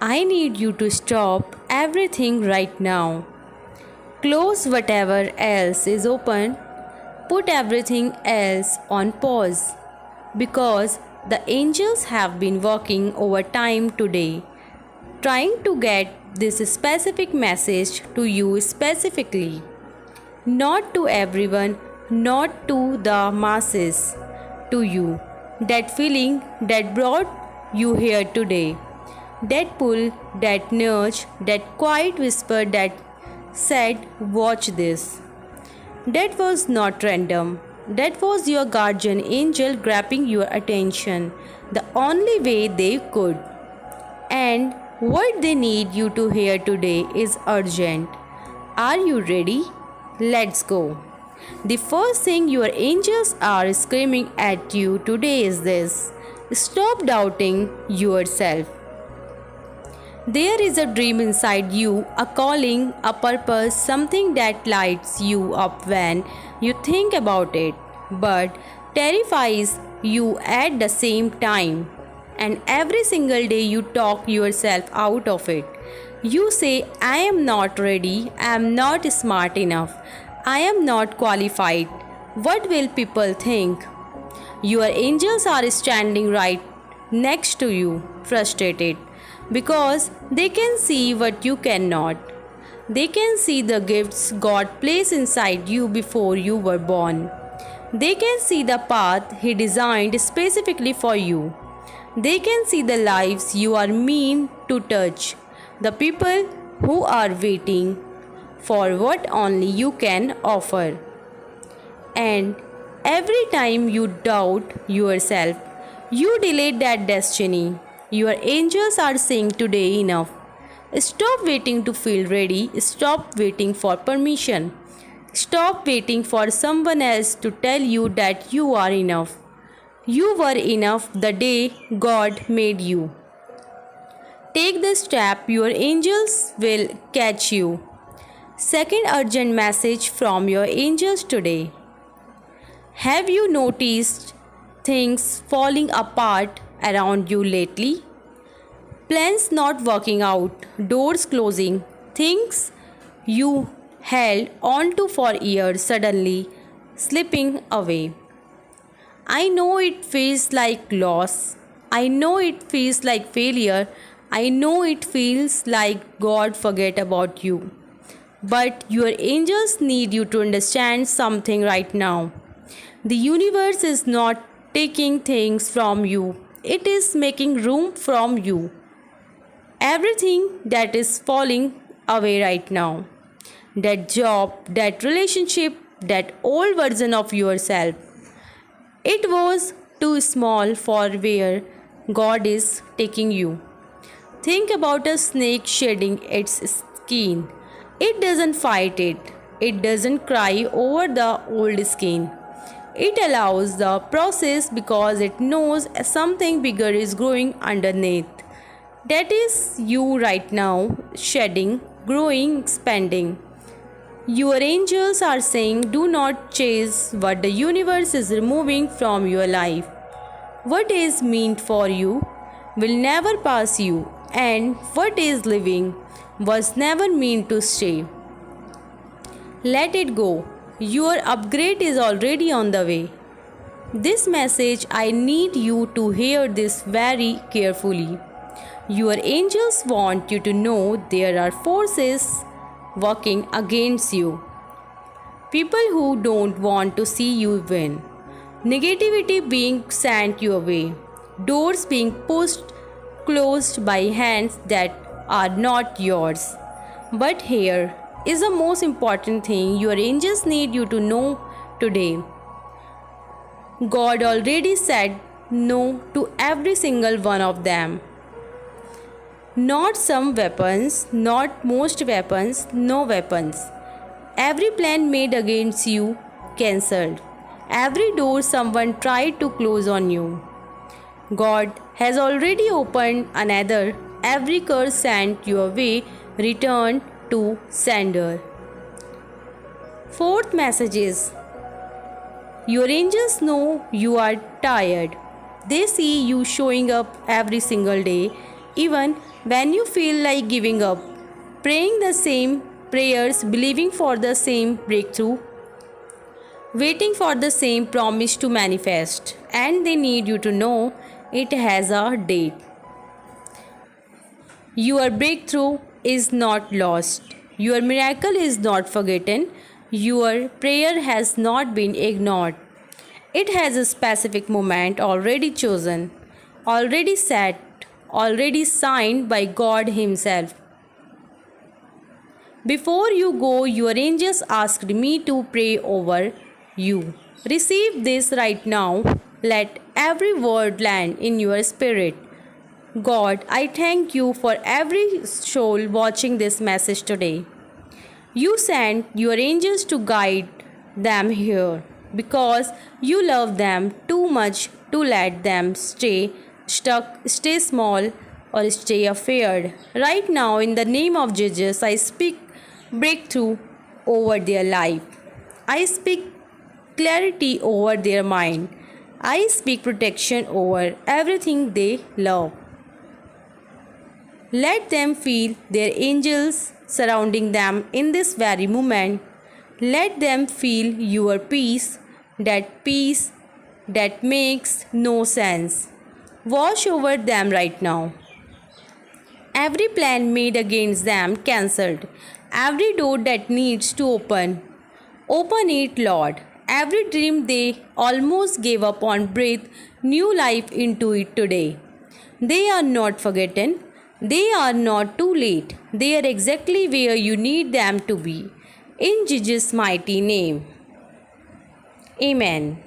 I need you to stop everything right now. Close whatever else is open. Put everything else on pause. Because the angels have been working overtime today, trying to get this specific message to you specifically. Not to everyone, not to the masses, to you. That feeling that brought you here today. That pull, that nudge, that quiet whisper that said, "Watch this." That was not random. That was your guardian angel grabbing your attention the only way they could. And what they need you to hear today is urgent. Are you ready? Let's go. The first thing your angels are screaming at you today is this: stop doubting yourself. There is a dream inside you, a calling, a purpose, something that lights you up when you think about it, but terrifies you at the same time. And every single day you talk yourself out of it. You say, "I am not ready, I am not smart enough, I am not qualified. What will people think?" Your angels are standing right next to you, frustrated, because they can see what you cannot. They can see the gifts God placed inside you before you were born. They can see the path He designed specifically for you. They can see the lives you are meant to touch, the people who are waiting for what only you can offer. And every time you doubt yourself, you delay that destiny. Your angels are saying today, enough. Stop waiting to feel ready. Stop waiting for permission. Stop waiting for someone else to tell you that you are enough. You were enough the day God made you. Take the step, your angels will catch you. Second urgent message from your angels today. Have you noticed things falling apart around you lately? Plans not working out, doors closing, things you held onto for years suddenly slipping away. I know it feels like loss. I know it feels like failure. I know it feels like God forget about you. But your angels need you to understand something right now. The universe is not taking things from you, it is making room from you. Everything that is falling away right now, that job, that relationship, that old version of yourself, it was too small for where God is taking you. Think about a snake shedding its skin. It doesn't fight it. It doesn't cry over the old skin. It allows the process because it knows something bigger is growing underneath. That is you right now, shedding, growing, expanding. Your angels are saying, do not chase what the universe is removing from your life. What is meant for you will never pass you, and what is living was never meant to stay. Let it go. Your upgrade is already on the way. This message, I need you to hear this very carefully. Your angels want you to know there are forces working against you. People who don't want to see you win. Negativity being sent your way. Doors being pushed closed by hands that are not yours. But here is the most important thing your angels need you to know today. God already said no to every single one of them. Not some weapons, not most weapons, no weapons. Every plan made against you, cancelled. Every door someone tried to close on you, God has already opened another. Every curse sent your way, returned to sender. Fourth message is, your angels know you are tired. They see you showing up every single day, even when you feel like giving up, praying the same prayers, believing for the same breakthrough, waiting for the same promise to manifest, and they need you to know it has a date. Your breakthrough is not lost. Your miracle is not forgotten. Your prayer has not been ignored. It has a specific moment already chosen, already set, already signed by God Himself. Before you go, your angels asked me to pray over you. Receive this right now. Let every word land in your spirit. God, I thank you for every soul watching this message today. You sent your angels to guide them here because you love them too much to let them stay stuck, stay small, or stay afraid. Right now, in the name of Jesus, I speak breakthrough over their life. I speak clarity over their mind. I speak protection over everything they love. Let them feel their angels surrounding them in this very moment. Let them feel your peace that makes no sense. Wash over them right now. Every plan made against them cancelled. Every door that needs to open, open it, Lord. Every dream they almost gave up on, breathe new life into it today. They are not forgotten. They are not too late. They are exactly where you need them to be. In Jesus' mighty name. Amen.